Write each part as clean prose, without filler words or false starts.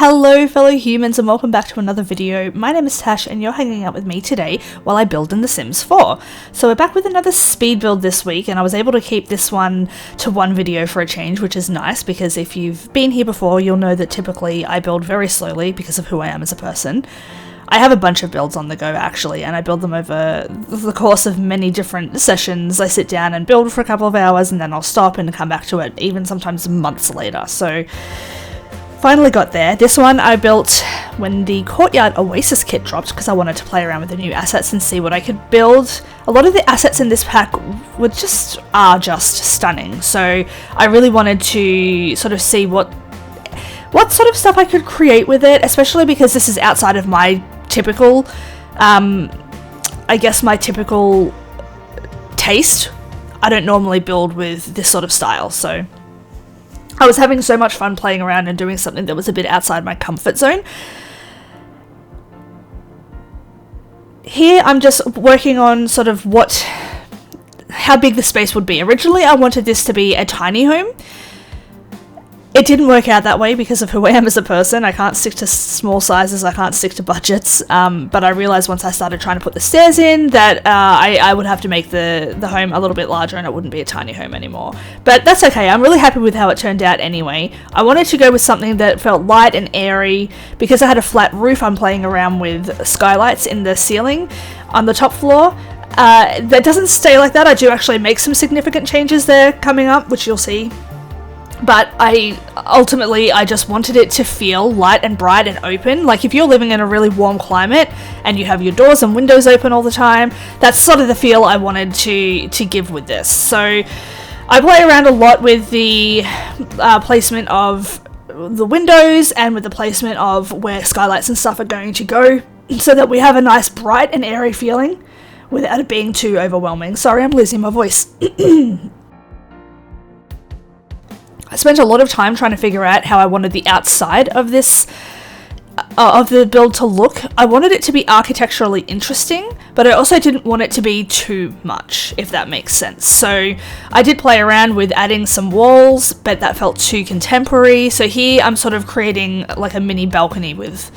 Hello fellow humans and welcome back to another video. My name is Tash and you're hanging out with me today while I build in The Sims 4. So we're back with another speed build this week, and I was able to keep this one to one video for a change, which is nice because if you've been here before you'll know that typically I build very slowly because of who I am as a person. I have a bunch of builds on the go actually, and I build them over the course of many different sessions. I sit down and build for a couple of hours and then I'll stop and come back to it, even sometimes months later. So finally got there. This one I built when the Courtyard Oasis Kit dropped because I wanted to play around with the new assets and see what I could build. A lot of the assets in this pack are just stunning, so I really wanted to sort of see what sort of stuff I could create with it, especially because this is outside of my typical, I guess my typical taste. I don't normally build with this sort of style, so I was having so much fun playing around and doing something that was a bit outside my comfort zone. Here I'm just working on sort of how big the space would be. Originally I wanted this to be a tiny home. It didn't work out that way because of who I am as a person. I can't stick to small sizes, I can't stick to budgets, but I realised once I started trying to put the stairs in that I would have to make the home a little bit larger and it wouldn't be a tiny home anymore. But that's okay, I'm really happy with how it turned out anyway. I wanted to go with something that felt light and airy. Because I had a flat roof, I'm playing around with skylights in the ceiling on the top floor. That doesn't stay like that, I do actually make some significant changes there coming up, which you'll see. But I just wanted it to feel light and bright and open. Like if you're living in a really warm climate and you have your doors and windows open all the time, that's sort of the feel I wanted to give with this. So I play around a lot with the placement of the windows and with the placement of where skylights and stuff are going to go so that we have a nice bright and airy feeling without it being too overwhelming. Sorry, I'm losing my voice. I spent a lot of time trying to figure out how I wanted the outside of this, of the build to look. I wanted it to be architecturally interesting, but I also didn't want it to be too much, if that makes sense. So I did play around with adding some walls, but that felt too contemporary. So here I'm sort of creating like a mini balcony with,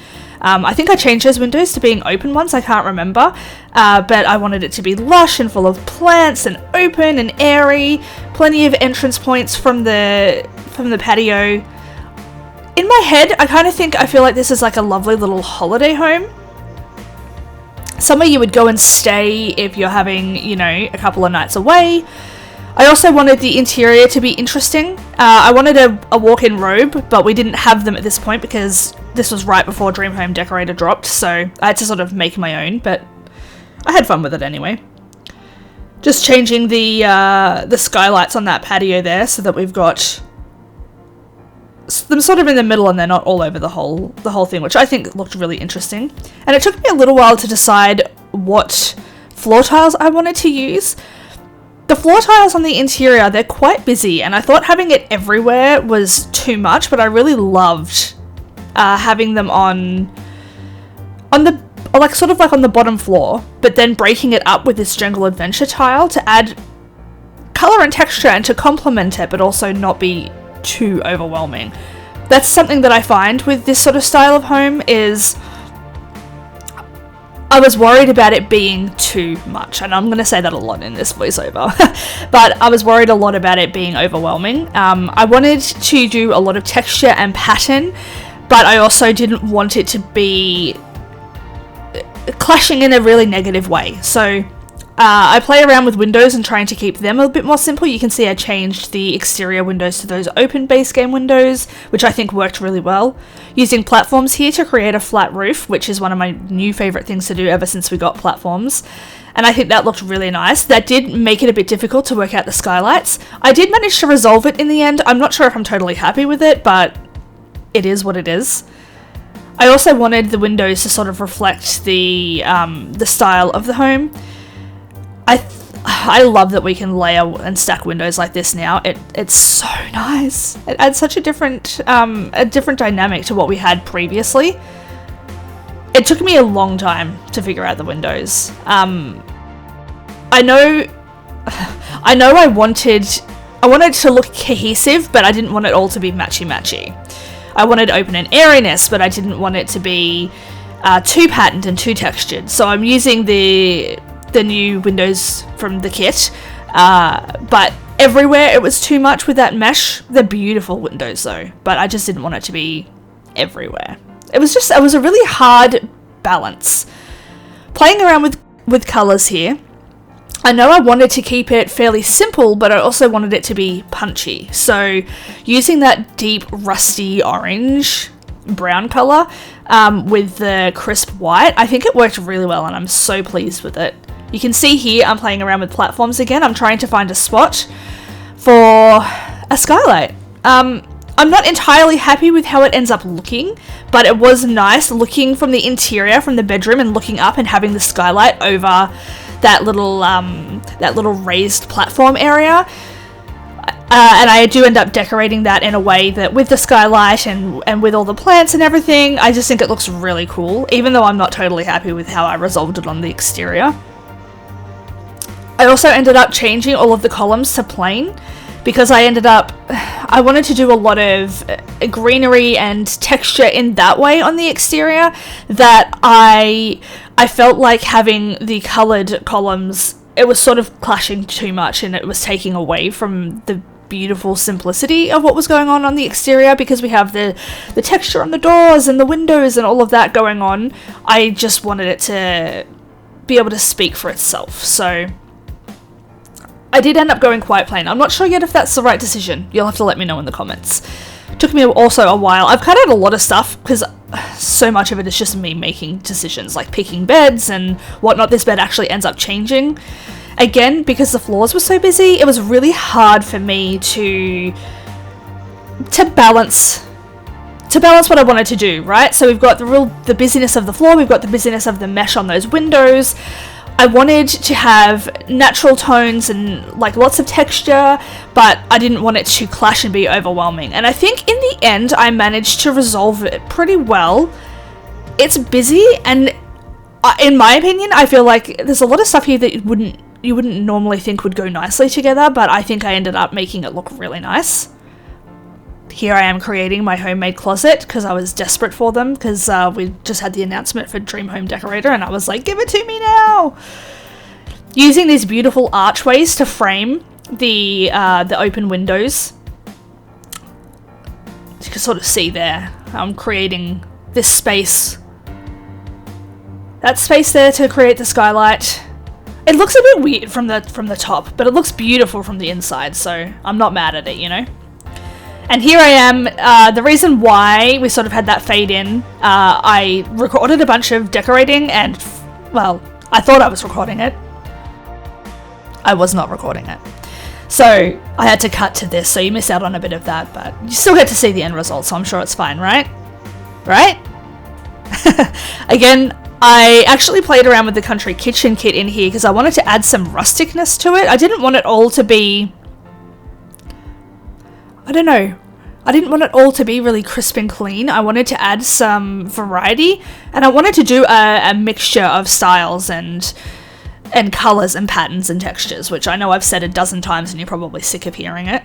I think I changed those windows to being open ones, I can't remember, but I wanted it to be lush and full of plants and open and airy, plenty of entrance points from the patio. In my head, I feel like this is like a lovely little holiday home. Somewhere you would go and stay if you're having, you know, a couple of nights away. I also wanted the interior to be interesting. I wanted a walk-in robe, but we didn't have them at this point because this was right before Dream Home Decorator dropped, so I had to sort of make my own, but I had fun with it anyway. Just changing the skylights on that patio there so that we've got them sort of in the middle and they're not all over the whole thing, which I think looked really interesting. And it took me a little while to decide what floor tiles I wanted to use. The floor tiles on the interior, they're quite busy, and I thought having it everywhere was too much, but I really loved having them on the, like sort of like on the bottom floor, but then breaking it up with this Jungle Adventure tile to add colour and texture and to complement it, but also not be too overwhelming. That's something that I find with this sort of style of home is I was worried about it being too much, and I'm going to say that a lot in this voiceover, but I was worried a lot about it being overwhelming. I wanted to do a lot of texture and pattern, but I also didn't want it to be clashing in a really negative way. So I play around with windows and trying to keep them a bit more simple. You can see I changed the exterior windows to those open base game windows, which I think worked really well. Using platforms here to create a flat roof, which is one of my new favourite things to do ever since we got platforms. And I think that looked really nice. That did make it a bit difficult to work out the skylights. I did manage to resolve it in the end. I'm not sure if I'm totally happy with it, but it is what it is. I also wanted the windows to sort of reflect the style of the home. I love that we can layer and stack windows like this now. It's so nice. It adds such a different dynamic to what we had previously. It took me a long time to figure out the windows. I know I wanted to look cohesive, but I didn't want it all to be matchy-matchy. I wanted open and airiness, but I didn't want it to be too patterned and too textured. So I'm using the new windows from the kit, but everywhere it was too much with that mesh. They're beautiful windows though, but I just didn't want it to be everywhere. It was a really hard balance. Playing around with colours here, I know I wanted to keep it fairly simple, but I also wanted it to be punchy. So using that deep rusty orange brown colour with the crisp white, I think it worked really well and I'm so pleased with it. You can see here I'm playing around with platforms again. I'm trying to find a spot for a skylight. I'm not entirely happy with how it ends up looking, but it was nice looking from the interior, from the bedroom, and looking up and having the skylight over that little raised platform area. And I do end up decorating that in a way that with the skylight and with all the plants and everything, I just think it looks really cool, even though I'm not totally happy with how I resolved it on the exterior. I also ended up changing all of the columns to plain because I wanted to do a lot of greenery and texture in that way on the exterior, that I felt like having the coloured columns, it was sort of clashing too much and it was taking away from the beautiful simplicity of what was going on the exterior, because we have the texture on the doors and the windows and all of that going on. I just wanted it to be able to speak for itself. So I did end up going quite plain. I'm not sure yet if that's the right decision. You'll have to let me know in the comments. It took me also a while. I've cut out a lot of stuff because so much of it is just me making decisions, like picking beds and whatnot. This bed actually ends up changing. Again, because the floors were so busy, it was really hard for me to balance what I wanted to do, right? So we've got the busyness of the floor, we've got the busyness of the mesh on those windows. I wanted to have natural tones and like lots of texture, but I didn't want it to clash and be overwhelming. And I think in the end, I managed to resolve it pretty well. It's busy, and in my opinion, I feel like there's a lot of stuff here that you wouldn't normally think would go nicely together, but I think I ended up making it look really nice. Here I am creating my homemade closet because I was desperate for them, because we just had the announcement for Dream Home Decorator and I was like, give it to me now! Using these beautiful archways to frame the open windows. You can sort of see there, I'm creating this space. That space there to create the skylight. It looks a bit weird from the top, but it looks beautiful from the inside, so I'm not mad at it, you know? And here I am. The reason why we sort of had that fade in, I recorded a bunch of decorating and, well, I thought I was recording it. I was not recording it. So I had to cut to this, so you miss out on a bit of that, but you still get to see the end result, so I'm sure it's fine, right? Right? Again, I actually played around with the Country Kitchen kit in here because I wanted to add some rusticness to it. I didn't want it all to be... I don't know. I didn't want it all to be really crisp and clean. I wanted to add some variety, and I wanted to do a mixture of styles and colours and patterns and textures, which I know I've said a dozen times and you're probably sick of hearing it.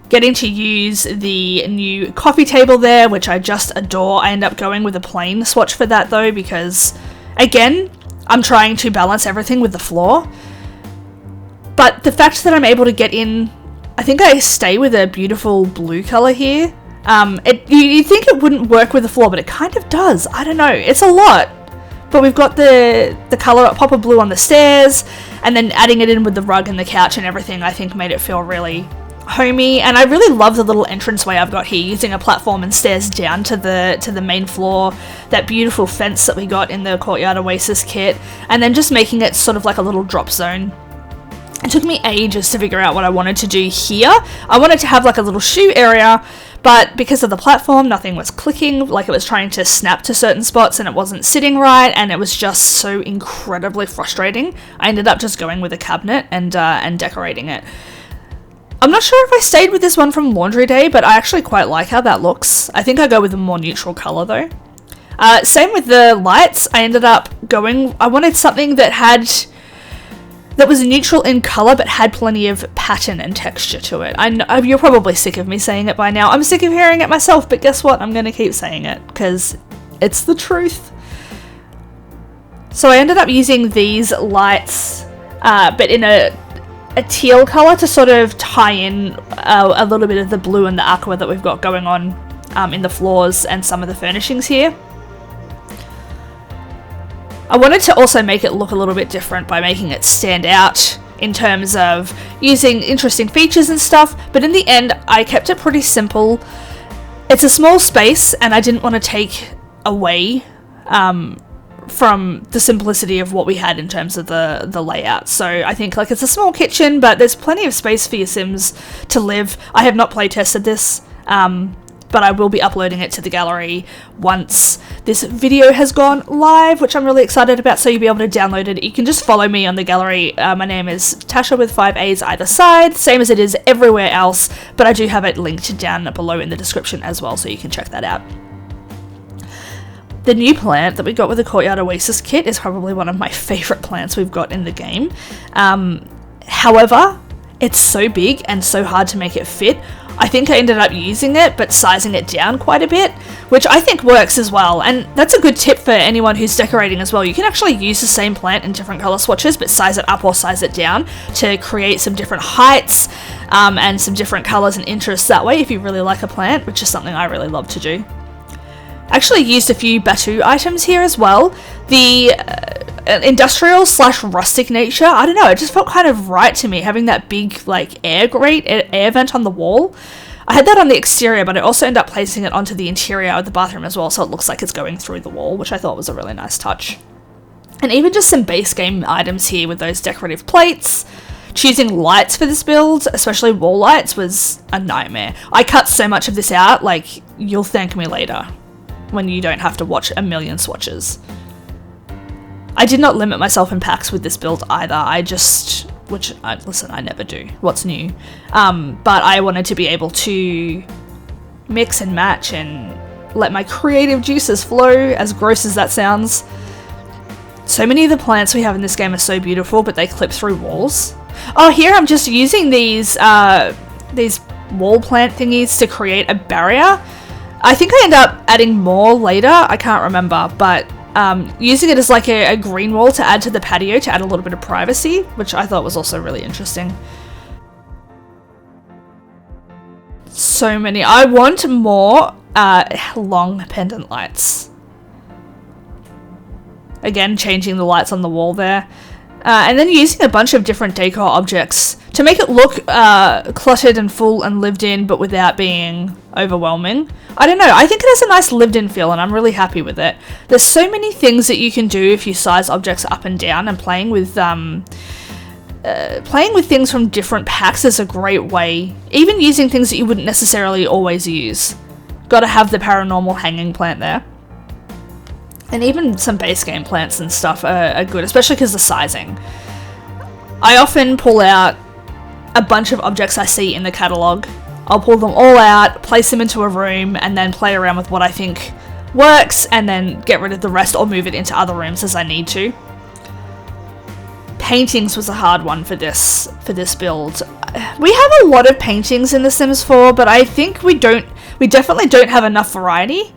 Getting to use the new coffee table there, which I just adore. I end up going with a plain swatch for that though, because again, I'm trying to balance everything with the floor. But the fact that I'm able to get in, I think I stay with a beautiful blue colour here. You'd think it wouldn't work with the floor, but it kind of does. I don't know, it's a lot. But we've got the colour pop of blue on the stairs, and then adding it in with the rug and the couch and everything, I think made it feel really homey. And I really love the little entranceway I've got here, using a platform and stairs down to the main floor, that beautiful fence that we got in the Courtyard Oasis kit, and then just making it sort of like a little drop zone. It took me ages to figure out what I wanted to do here. I wanted to have like a little shoe area, but because of the platform, nothing was clicking, like it was trying to snap to certain spots and it wasn't sitting right, and it was just so incredibly frustrating. I ended up just going with a cabinet and decorating it. I'm not sure if I stayed with this one from Laundry Day, but I actually quite like how that looks. I think I go with a more neutral colour though. Same with the lights. I ended up I wanted something that had that was neutral in colour but had plenty of pattern and texture to it. I know, you're probably sick of me saying it by now. I'm sick of hearing it myself, but guess what? I'm going to keep saying it because it's the truth. So I ended up using these lights, but in a teal colour to sort of tie in a little bit of the blue and the aqua that we've got going on in the floors and some of the furnishings here. I wanted to also make it look a little bit different by making it stand out in terms of using interesting features and stuff, but in the end I kept it pretty simple. It's a small space and I didn't want to take away from the simplicity of what we had in terms of the layout. So I think like it's a small kitchen, but there's plenty of space for your Sims to live. I have not play tested this, but I will be uploading it to the gallery once this video has gone live, which I'm really excited about, so you'll be able to download it. You can just follow me on the gallery. My name is Tasha with 5 A's either side, same as it is everywhere else, but I do have it linked down below in the description as well, so you can check that out. The new plant that we got with the Courtyard Oasis Kit is probably one of my favourite plants we've got in the game. However, it's so big and so hard to make it fit. I think I ended up using it, but sizing it down quite a bit, which I think works as well. And that's a good tip for anyone who's decorating as well. You can actually use the same plant in different colour swatches, but size it up or size it down to create some different heights and some different colours and interests that way if you really like a plant, which is something I really love to do. Actually used a few Batu items here as well. The industrial / rustic nature, I don't know, it just felt kind of right to me, having that big like air grate, air vent on the wall. I had that on the exterior, but I also ended up placing it onto the interior of the bathroom as well, so it looks like it's going through the wall, which I thought was a really nice touch. And even just some base game items here with those decorative plates. Choosing lights for this build, especially wall lights, was a nightmare. I cut so much of this out, like, you'll thank me later when you don't have to watch a million swatches. I did not limit myself in packs with this build either. Listen, I never do. What's new? But I wanted to be able to mix and match and let my creative juices flow, as gross as that sounds. So many of the plants we have in this game are so beautiful, but they clip through walls. Oh, here I'm just using these wall plant thingies to create a barrier. I think I end up adding more later, I can't remember, but using it as like a green wall to add to the patio to add a little bit of privacy, which I thought was also really interesting. So many. I want more long pendant lights. Again, changing the lights on the wall there. And then using a bunch of different decor objects to make it look cluttered and full and lived in, but without being overwhelming. I don't know, I think it has a nice lived in feel and I'm really happy with it. There's so many things that you can do if you size objects up and down, and playing with things from different packs is a great way. Even using things that you wouldn't necessarily always use. Gotta have the paranormal hanging plant there. And even some base game plants and stuff are good, especially because the sizing. I often pull out a bunch of objects I see in the catalogue. I'll pull them all out, place them into a room, and then play around with what I think works, and then get rid of the rest or move it into other rooms as I need to. Paintings was a hard one for this build. We have a lot of paintings in The Sims 4, but I think we definitely don't have enough variety.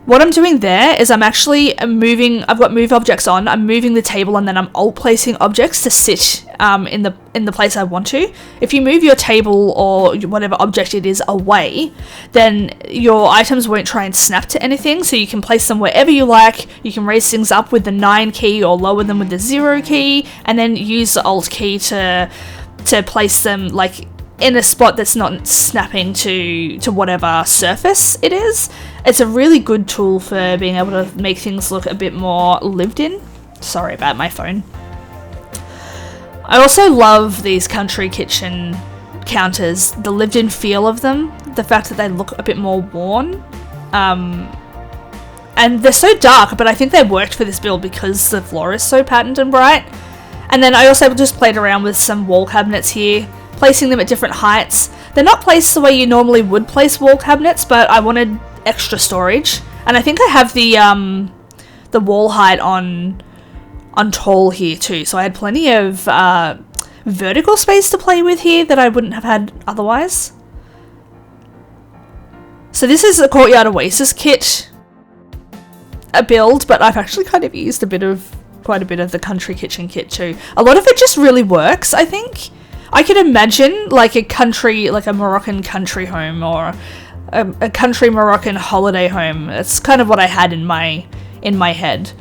What I'm doing there is I'm actually moving, I've got move objects on, I'm moving the table and then I'm alt placing objects to sit in the place I want to. If you move your table or whatever object it is away, then your items won't try and snap to anything, so you can place them wherever you like. You can raise things up with the 9 key or lower them with the 0 key, and then use the alt key to place them like in a spot that's not snapping to whatever surface it is. It's a really good tool for being able to make things look a bit more lived in. Sorry about my phone. I also love these country kitchen counters, the lived in feel of them, the fact that they look a bit more worn. And they're so dark, but I think they worked for this build because the floor is so patterned and bright. And then I also just played around with some wall cabinets here, placing them at different heights. They're not placed the way you normally would place wall cabinets, but I wanted extra storage. And I think I have the wall height on on tall here too. So I had plenty of vertical space to play with here that I wouldn't have had otherwise. So this is a Courtyard Oasis Kit, a build, but I've actually kind of used quite a bit of the Country Kitchen Kit too. A lot of it just really works, I think. I could imagine like a Moroccan country home, or a country Moroccan holiday home. It's kind of what I had in my head.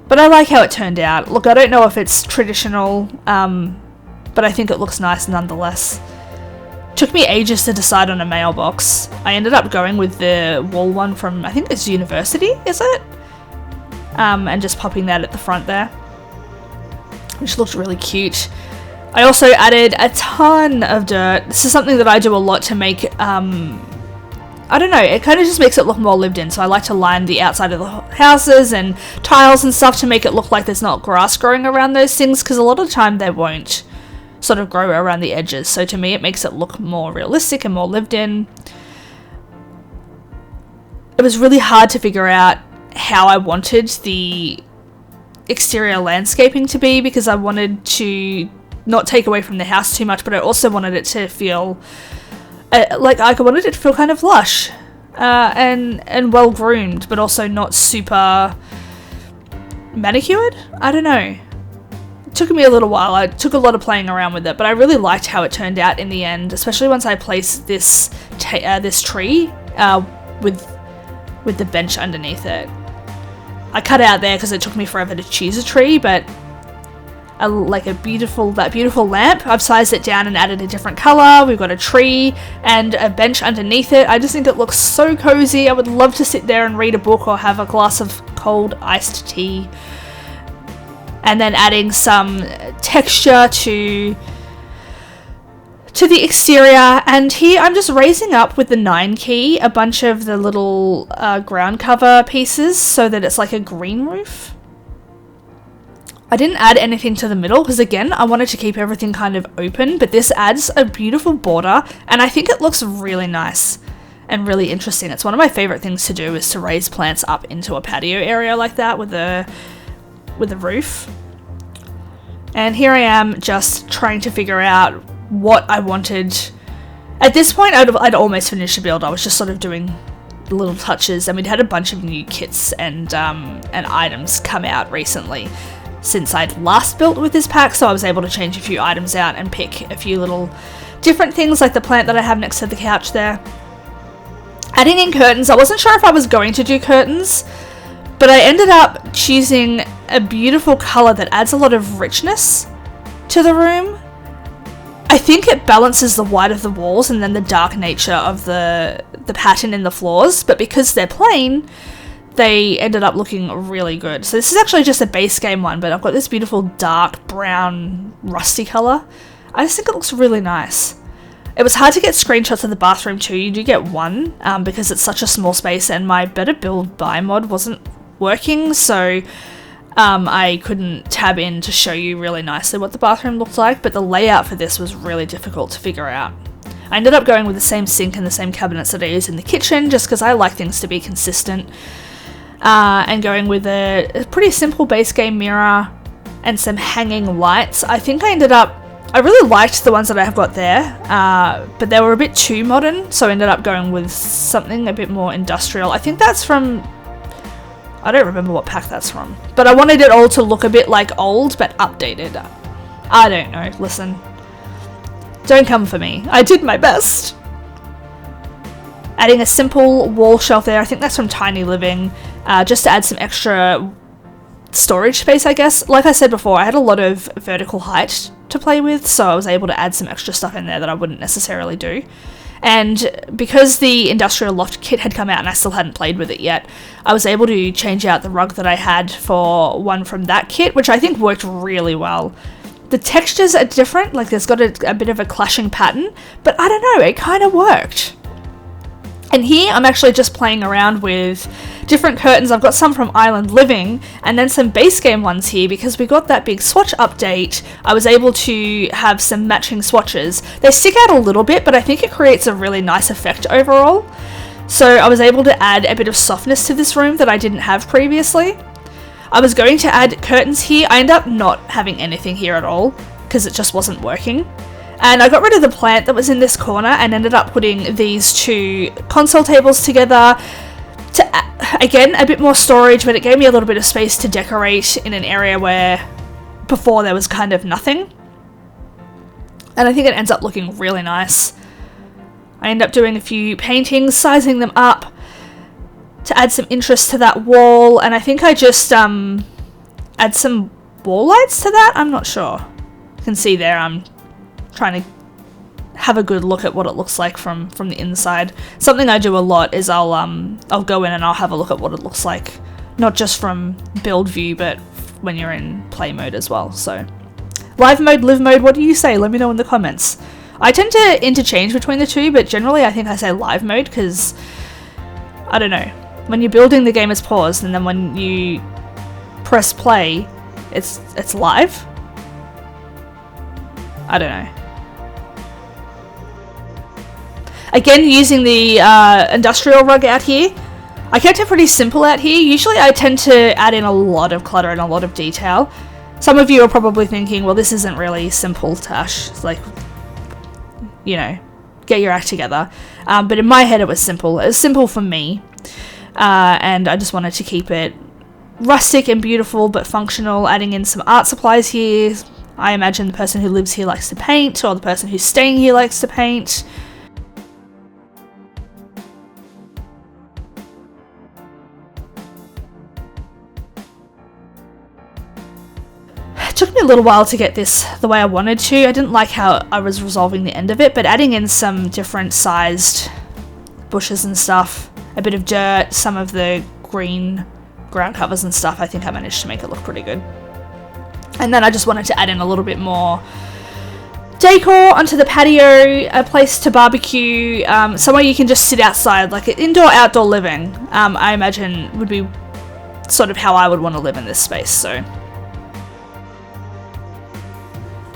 But I like how it turned out. Look, I don't know if it's traditional, but I think it looks nice nonetheless. Took me ages to decide on a mailbox. I ended up going with the wall one from, I think it's University, is it? And just popping that at the front there, which looks really cute. I also added a ton of dirt. This is something that I do a lot to make, I don't know, it kind of just makes it look more lived in. So I like to line the outside of the houses and tiles and stuff to make it look like there's not grass growing around those things, because a lot of the time they won't sort of grow around the edges. So to me it makes it look more realistic and more lived in. It was really hard to figure out how I wanted the exterior landscaping to be, because I wanted to not take away from the house too much, but I also wanted it to feel like I wanted it to feel kind of lush and well groomed, but also not super manicured. I don't know. It took me a little while. I took a lot of playing around with it, but I really liked how it turned out in the end, especially once I placed this this tree with the bench underneath it. I cut out there because it took me forever to choose a tree, but that beautiful lamp, I've sized it down and added a different color. We've got a tree and a bench underneath it. I just think it looks so cozy. I would love to sit there and read a book or have a glass of cold iced tea. And then adding some texture to the exterior. And here I'm just raising up with the 9 key a bunch of the little ground cover pieces so that it's like a green roof. I didn't add anything to the middle because, again, I wanted to keep everything kind of open, but this adds a beautiful border and I think it looks really nice and really interesting. It's one of my favorite things to do, is to raise plants up into a patio area like that with a roof. And here I am just trying to figure out what I wanted. At this point, I'd almost finished the build. I was just sort of doing little touches, and we'd had a bunch of new kits and items come out recently since I'd last built with this pack, so I was able to change a few items out and pick a few little different things, like the plant that I have next to the couch there. Adding in curtains, I wasn't sure if I was going to do curtains, but I ended up choosing a beautiful colour that adds a lot of richness to the room. I think it balances the white of the walls and then the dark nature of the pattern in the floors, but because they're plain, they ended up looking really good. So this is actually just a base game one, but I've got this beautiful dark brown rusty colour. I just think it looks really nice. It was hard to get screenshots of the bathroom too. You do get one because it's such a small space, and my Better Build Buy mod wasn't working, so I couldn't tab in to show you really nicely what the bathroom looked like, but the layout for this was really difficult to figure out. I ended up going with the same sink and the same cabinets that I use in the kitchen, just because I like things to be consistent, and going with a pretty simple base game mirror and some hanging lights. I think I really liked the ones that I have got there, but they were a bit too modern, so I ended up going with something a bit more industrial. I think that's from, I don't remember what pack that's from, but I wanted it all to look a bit like old but updated. I don't know, listen. Don't come for me. I did my best. Adding a simple wall shelf there, I think that's from Tiny Living, just to add some extra storage space, I guess. Like I said before, I had a lot of vertical height to play with, so I was able to add some extra stuff in there that I wouldn't necessarily do. And because the Industrial Loft kit had come out and I still hadn't played with it yet, I was able to change out the rug that I had for one from that kit, which I think worked really well. The textures are different, like there's got a bit of a clashing pattern, but I don't know, it kind of worked. And here I'm actually just playing around with different curtains. I've got some from Island Living and then some base game ones here because we got that big swatch update. I was able to have some matching swatches. They stick out a little bit, but I think it creates a really nice effect overall. So I was able to add a bit of softness to this room that I didn't have previously. I was going to add curtains here. I ended up not having anything here at all because it just wasn't working. And I got rid of the plant that was in this corner and ended up putting these two console tables together to, again, a bit more storage, but it gave me a little bit of space to decorate in an area where before there was kind of nothing. And I think it ends up looking really nice. I end up doing a few paintings, sizing them up to add some interest to that wall, and I think I just add some wall lights to that. I'm not sure. You can see there I'm trying to have a good look at what it looks like from the inside. Something I do a lot is I'll go in and I'll have a look at what it looks like, not just from build view, but when you're in play mode as well. So live mode, live mode, what do you say? Let me know in the comments. I tend to interchange between the two, but generally I think I say live mode because, I don't know, when you're building the game it's paused, and then when you press play it's live. I don't know. Again, using the industrial rug out here, I kept it pretty simple out here. Usually I tend to add in a lot of clutter and a lot of detail. Some of you are probably thinking, well, this isn't really simple, Tash. It's like, you know, get your act together. But in my head it was simple. It was simple for me. And I just wanted to keep it rustic and beautiful but functional, adding in some art supplies here. I imagine the person who lives here likes to paint, or the person who's staying here likes to paint. It took me a little while to get this the way I wanted to. I didn't like how I was resolving the end of it, but adding in some different sized bushes and stuff, a bit of dirt, some of the green ground covers and stuff, I think I managed to make it look pretty good. And then I just wanted to add in a little bit more decor onto the patio, a place to barbecue, somewhere you can just sit outside, like an indoor-outdoor living, I imagine would be sort of how I would want to live in this space. So.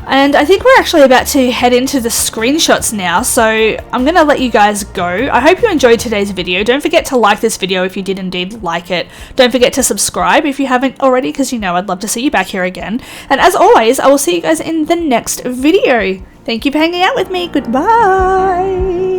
And I think we're actually about to head into the screenshots now, so I'm going to let you guys go. I hope you enjoyed today's video. Don't forget to like this video if you did indeed like it. Don't forget to subscribe if you haven't already, because you know I'd love to see you back here again. And as always, I will see you guys in the next video. Thank you for hanging out with me. Goodbye!